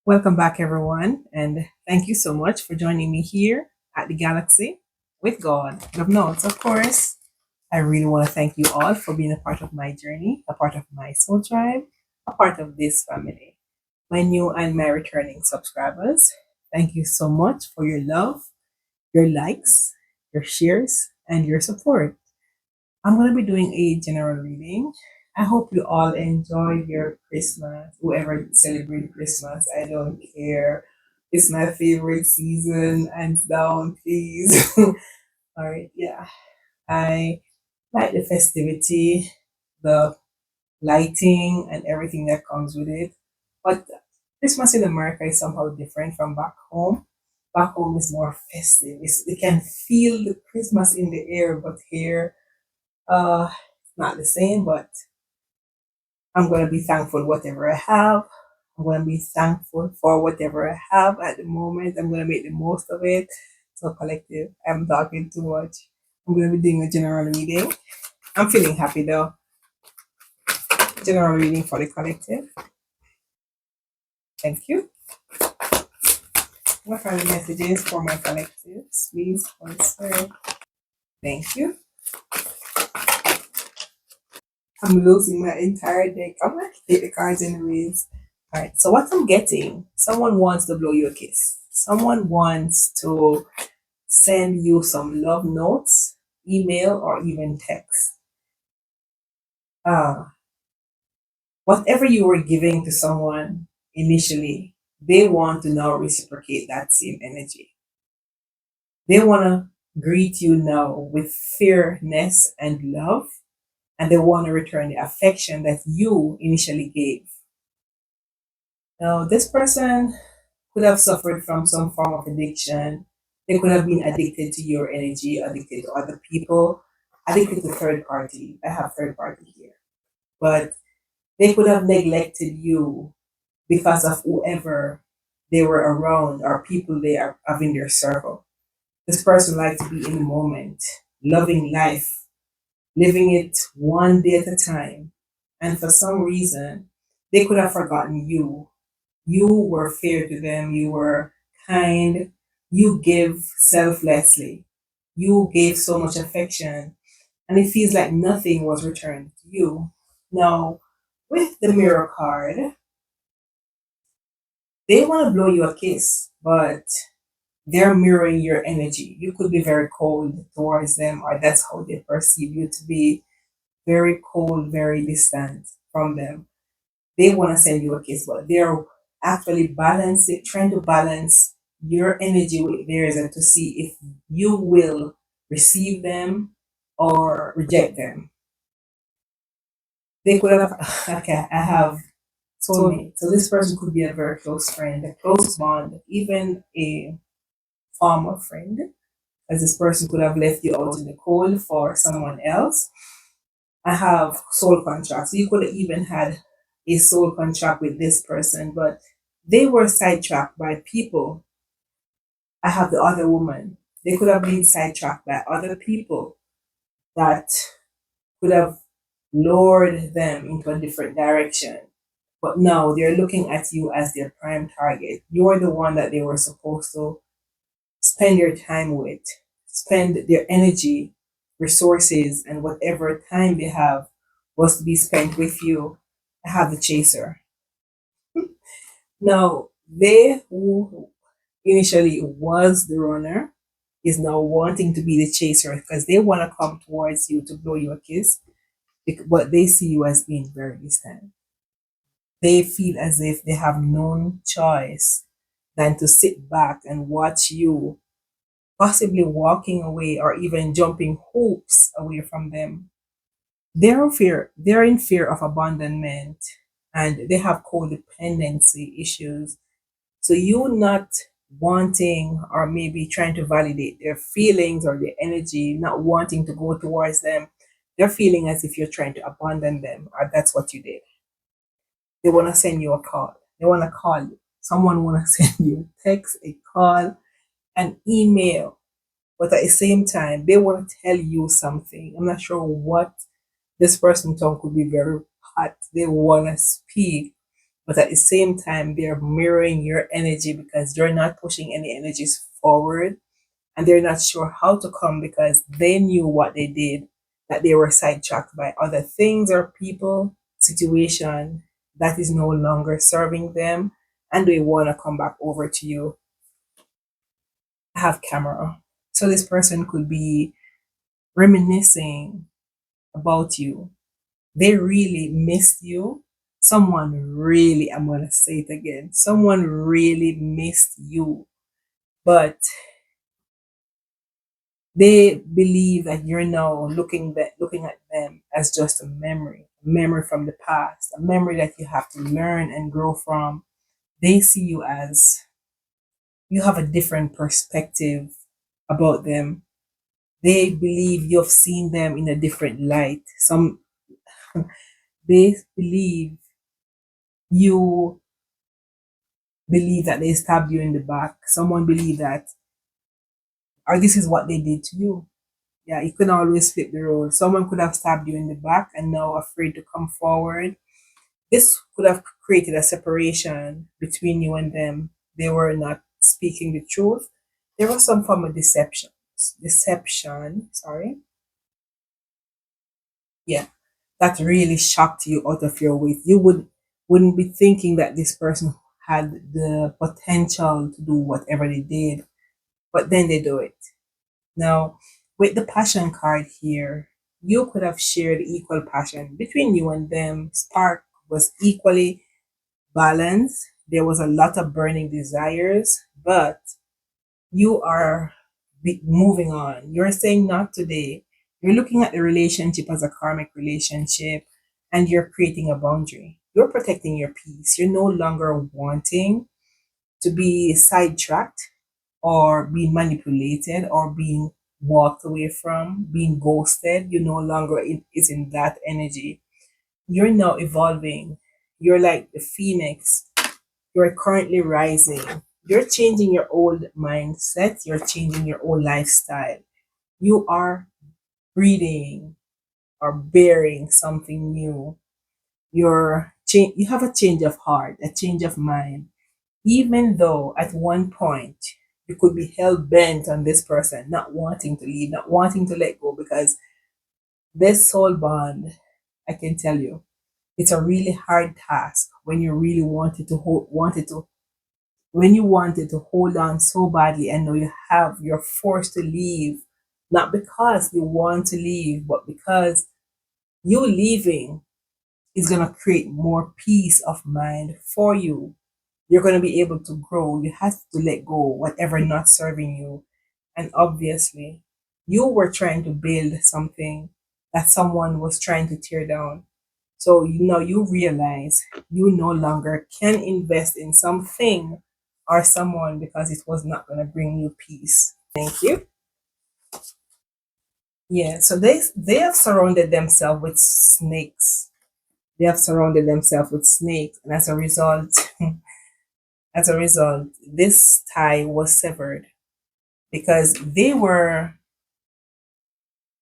Welcome back, everyone, and thank you so much for joining me here at the Galaxy with God. Love notes, of course. I really want to thank you all for being a part of my journey, a part of my soul tribe, a part of this family. My new and my returning subscribers, thank you so much for your love, your likes, your shares, and your support. I'm going to be doing a general reading. I hope you all enjoy your Christmas. Whoever celebrate Christmas, I don't care. It's my favorite season, hands down, please. All right, yeah. I like the festivity, the lighting, and everything that comes with it. But Christmas in America is somehow different from back home. Back home is more festive. You can feel the Christmas in the air, but here, it's not the same, but I'm going to be thankful whatever I have. I'm going to be thankful for whatever I have at the moment. I'm going to make the most of it. So, collective, I'm talking too much. I'm going to be doing a general reading. I'm feeling happy though. General reading for the collective. Thank you. What are the messages for my collectives? Please, answer. Thank you. I'm losing my entire deck. I'm going to take the cards anyways. All right. So what I'm getting, someone wants to blow you a kiss. Someone wants to send you some love notes, email, or even text. Uh, Whatever you were giving to someone initially, they want to now reciprocate that same energy. They want to greet you now with fairness and love, and they want to return the affection that you initially gave. Now, this person could have suffered from some form of addiction. They could have been addicted to your energy, addicted to other people, addicted to third party. I have third party here. But they could have neglected you because of whoever they were around or people they are have in their circle. This person likes to be in the moment, loving life, living it one day at a time. And for some reason, they could have forgotten you. You were fair to them, you were kind, you give selflessly, you gave so much affection, and it feels like nothing was returned to you. Now, with the mirror card, they want to blow you a kiss, but they're mirroring your energy. You could be very cold towards them, or that's how they perceive you to be very cold, very distant from them. They want to send you a kiss, but they're actually balancing, trying to balance your energy with theirs and to see if you will receive them or reject them. They could have, okay, I have soulmate. So this person could be a very close friend, a close bond, even a former friend, as this person could have left you out in the cold for someone else. I have soul contracts. So you could have even had a soul contract with this person, but they were sidetracked by people. I have the other woman. They could have been sidetracked by other people that could have lured them into a different direction. But no, they're looking at you as their prime target. You're the one that they were supposed to spend their time with, spend their energy, resources, and whatever time they have was to be spent with you. I have the chaser. Now, they who initially was the runner is now wanting to be the chaser because they want to come towards you to blow you a kiss, but they see you as being very distant. They feel as if they have no choice than to sit back and watch you possibly walking away or even jumping hoops away from them. They're in fear of abandonment and they have codependency issues. So you not wanting or maybe trying to validate their feelings or their energy, not wanting to go towards them, they're feeling as if you're trying to abandon them or that's what you did. They want to send you a call. They want to call you. Someone want to send you a text, a call, an email, but at the same time, they want to tell you something. I'm not sure what this person tongue could be very hot. They want to speak, but at the same time, they're mirroring your energy because you're not pushing any energies forward, and they're not sure how to come because they knew what they did, that they were sidetracked by other things or people, situation that is no longer serving them, and they want to come back over to you. Have camera. So this person could be reminiscing about you. They really missed you. Someone really, I'm going to say it again, someone really missed you, but they believe that you're now looking at them as just a memory from the past, a memory that you have to learn and grow from. They see you as you have a different perspective about them. They believe you've seen them in a different light. Some they you believe that they stabbed you in the back. Someone believe that, or this is what they did to you. Yeah, you can always flip the role. Someone could have stabbed you in the back and now afraid to come forward. This could have created a separation between you and them. They were not speaking the truth. There was some form of deception. Deception, sorry. Yeah, that really shocked you out of your wit. You wouldn't be thinking that this person had the potential to do whatever they did, but then they do it. Now, with the passion card here, you could have shared equal passion between you and them. Spark was equally balanced. There was a lot of burning desires, but you are moving on. You're saying not today. You're looking at the relationship as a karmic relationship, and you're creating a boundary. You're protecting your peace. You're no longer wanting to be sidetracked or being manipulated or being walked away from, being ghosted. You no longer is in that energy. You're now evolving. You're like the phoenix. You're currently rising. You're changing your old mindset. You're changing your old lifestyle. You are breathing or bearing something new. You have a change of heart, a change of mind, even though at one point you could be hell bent on this person, not wanting to leave, not wanting to let go, because this soul bond, I can tell you, it's a really hard task when you really when you wanted to hold on so badly and know you're forced to leave, not because you want to leave, but because you leaving is going to create more peace of mind for you. You're going to be able to grow. You have to let go whatever not serving you. And obviously, you were trying to build something that someone was trying to tear down. So you realize you no longer can invest in something or someone because it was not going to bring you peace. Thank you. Yeah, so they have surrounded themselves with snakes. They have surrounded themselves with snakes, and as a result, this tie was severed because they were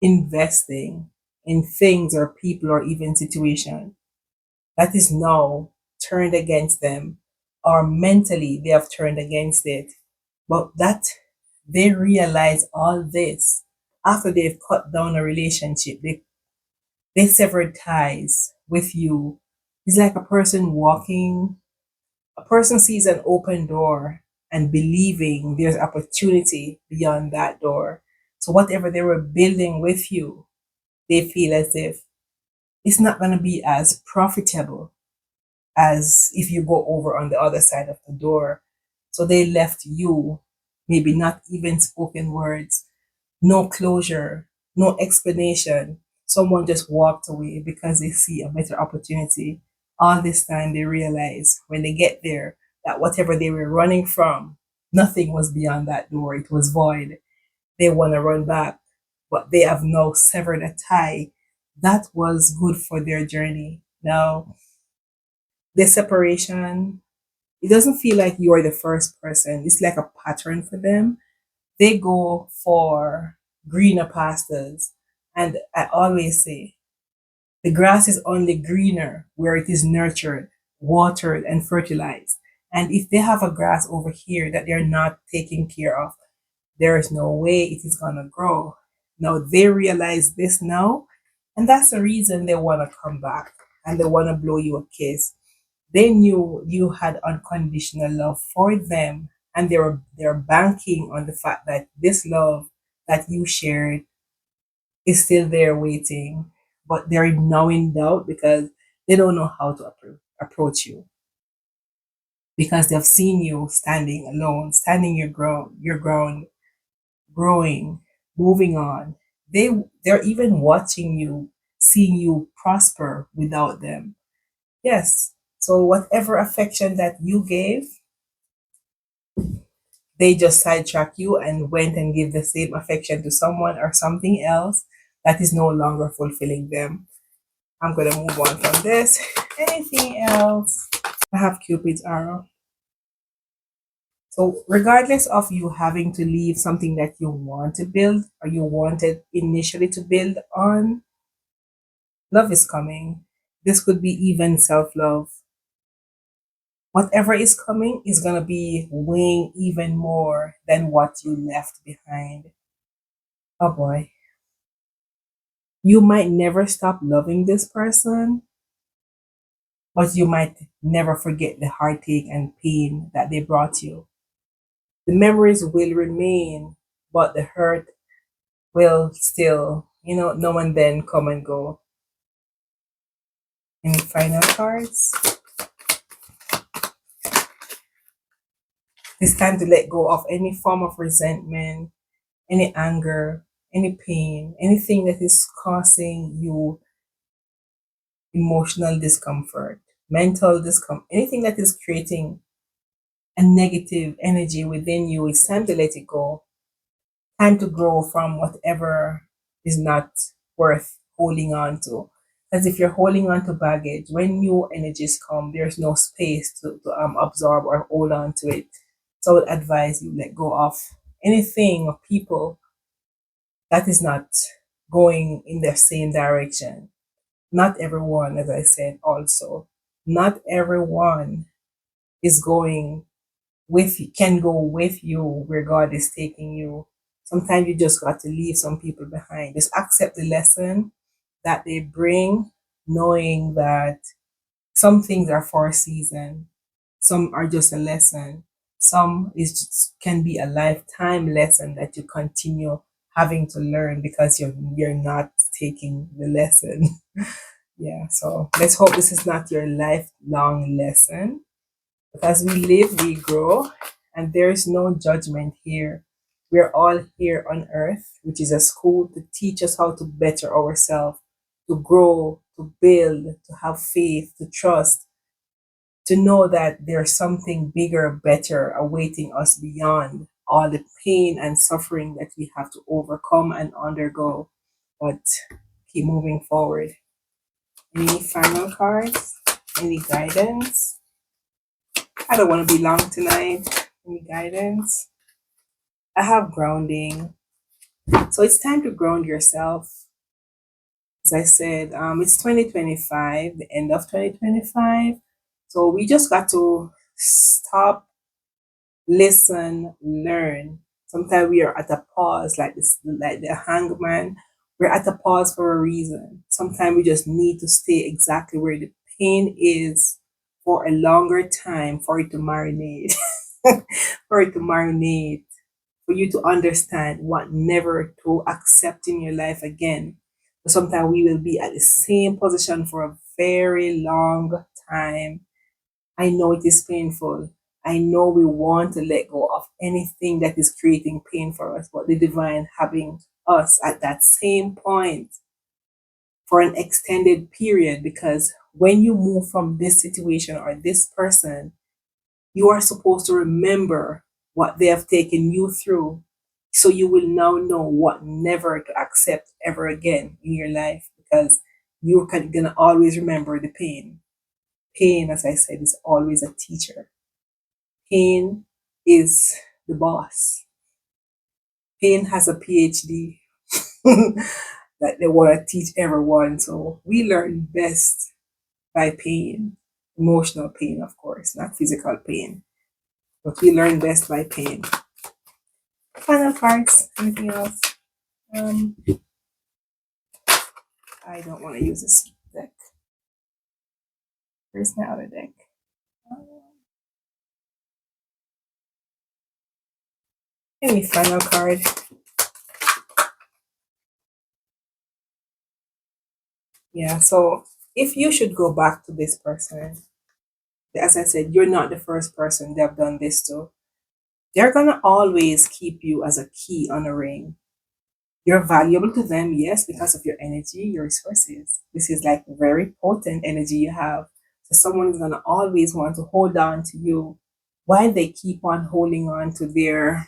investing in things or people or even situation that is now turned against them, or mentally they have turned against it. But that they realize all this after they've cut down a relationship. They severed ties with you. It's like a person sees an open door and believing there's opportunity beyond that door. So whatever they were building with you, they feel as if it's not going to be as profitable as if you go over on the other side of the door. So they left you, maybe not even spoken words, no closure, no explanation. Someone just walked away because they see a better opportunity. All this time they realize when they get there that whatever they were running from, nothing was beyond that door. It was void. They want to run back, but they have now severed a tie that was good for their journey. Now, the separation, it doesn't feel like you're the first person. It's like a pattern for them. They go for greener pastures. And I always say, the grass is only greener where it is nurtured. watered and fertilized. And if they have a grass over here that they're not taking care of, there is no way it is going to grow. Now they realize this now, and that's the reason they want to come back and they want to blow you a kiss. They knew you had unconditional love for them, and they're banking on the fact that this love that you shared is still there waiting, but they're now in doubt because they don't know how to approach you because they've seen you standing alone, standing your ground, growing, moving on. They're even watching you, seeing you prosper without them. Yes. So whatever affection that you gave, they just sidetrack you and went and give the same affection to someone or something else that is no longer fulfilling them. I'm gonna move on from this. Anything else? I have Cupid's arrow. So regardless of you having to leave something that you want to build or you wanted initially to build on, love is coming. This could be even self-love. Whatever is coming is gonna be weighing even more than what you left behind. Oh boy. You might never stop loving this person, but you might never forget the heartache and pain that they brought you. The memories will remain, but the hurt will still, no one then come and go. Any final cards? It's time to let go of any form of resentment, any anger, any pain, anything that is causing you emotional discomfort, mental discomfort, anything that is creating a negative energy within you. It's time to let it go. Time to grow from whatever is not worth holding on to. Because if you're holding on to baggage, when new energies come, there's no space to absorb or hold on to it. So I would advise you let go of anything or people that is not going in the same direction. Not everyone, as I said, also, not everyone is going can go with you where God is taking you. Sometimes you just got to leave some people behind. Just accept the lesson that they bring, knowing that some things are for a season, some are just a lesson, some can be a lifetime lesson that you continue having to learn because you're not taking the lesson. Yeah, so let's hope this is not your lifelong lesson. As we live, we grow, and there is no judgment here. We're all here on earth, which is a school to teach us how to better ourselves, to grow, to build, to have faith, to trust, to know that there's something bigger, better awaiting us beyond all the pain and suffering that we have to overcome and undergo. But keep moving forward. Any final cards? Any guidance? I don't want to be long tonight. Any guidance? I have grounding. So it's time to ground yourself. As I said, it's 2025, the end of 2025. So we just got to stop, listen, learn. Sometimes we are at a pause, like this, like the hangman. We're at a pause for a reason. Sometimes we just need to stay exactly where the pain is for a longer time for it to marinate. For it to marinate, for you to understand what never to accept in your life again. But sometimes we will be at the same position for a very long time. I know it is painful. I know we want to let go of anything that is creating pain for us, but the divine having us at that same point for an extended period, because when you move from this situation or this person, you are supposed to remember what they have taken you through. So you will now know what never to accept ever again in your life, because you're going to always remember the pain. Pain, as I said, is always a teacher. Pain is the boss. Pain has a PhD that they want to teach everyone. So we learn best by pain. Emotional pain, of course, not physical pain. But we learn best by pain. Final cards. Anything else? Um, I don't want to use this deck. Where's my other deck? Any final card? Yeah, so if you should go back to this person, as I said, you're not the first person they've done this to. They're gonna always keep you as a key on a ring. You're valuable to them, yes, because of your energy, your resources. This is like very potent energy you have. So someone is gonna always want to hold on to you while they keep on holding on to their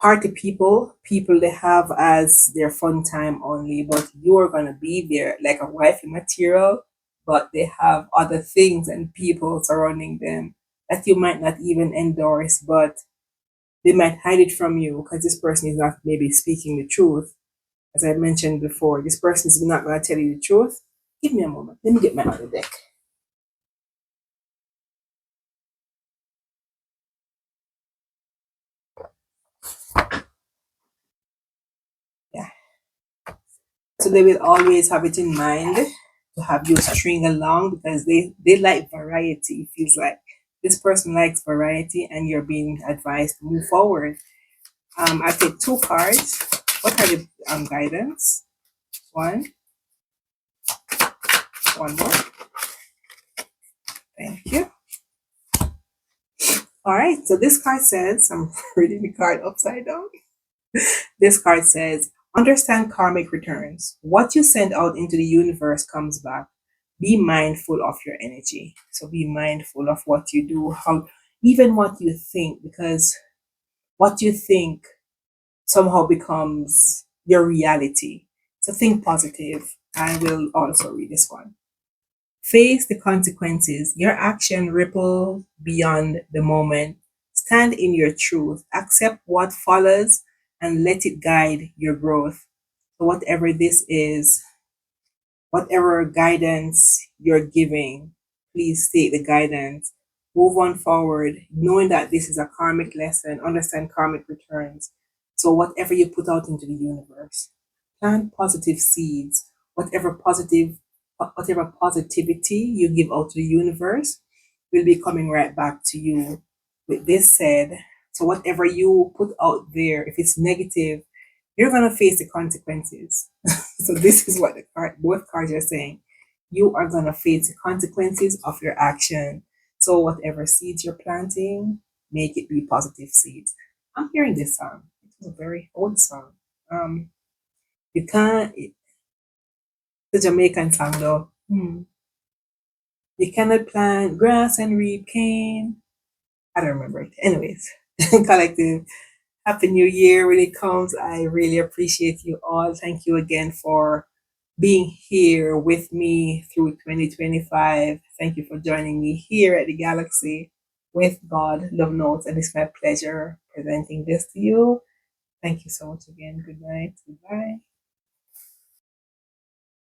party people, people they have as their fun time only, but you're gonna be there like a wifey material, but they have other things and people surrounding them that you might not even endorse, but they might hide it from you because this person is not maybe speaking the truth. As I mentioned before, this person is not gonna tell you the truth. Give me a moment. Let me get my other deck. Yeah. So they will always have it in mind to have you string along because they like variety. It feels like this person likes variety and you're being advised to move forward. I take two cards. What are the guidance? One, one more. Thank you. All right. So this card says, I'm reading the card upside down. This card says, understand karmic returns. What you send out into the universe comes back. Be mindful of your energy. So be mindful of what you do, how even what you think, because what you think somehow becomes your reality. So think positive. I will also read this one. Face the consequences. Your action ripple beyond the moment. Stand in your truth. Accept what follows and let it guide your growth. So, whatever this is, whatever guidance you're giving, please take the guidance. Move on forward, knowing that this is a karmic lesson, understand karmic returns. So, whatever you put out into the universe, plant positive seeds, whatever positive, whatever positivity you give out to the universe will be coming right back to you. With this said, so whatever you put out there, if it's negative, you're gonna face the consequences. So this is what both cards are saying. You are gonna face the consequences of your action. So whatever seeds you're planting, make it be positive seeds. I'm hearing this song. It's a very old song. Um, you can't. The Jamaican song though. You cannot plant grass and reap cane. I don't remember it. Anyways, collective. Happy New Year when it comes. I really appreciate you all. Thank you again for being here with me through 2025. Thank you for joining me here at the Galaxy with God Love Notes. And it's my pleasure presenting this to you. Thank you so much again. Good night. Goodbye.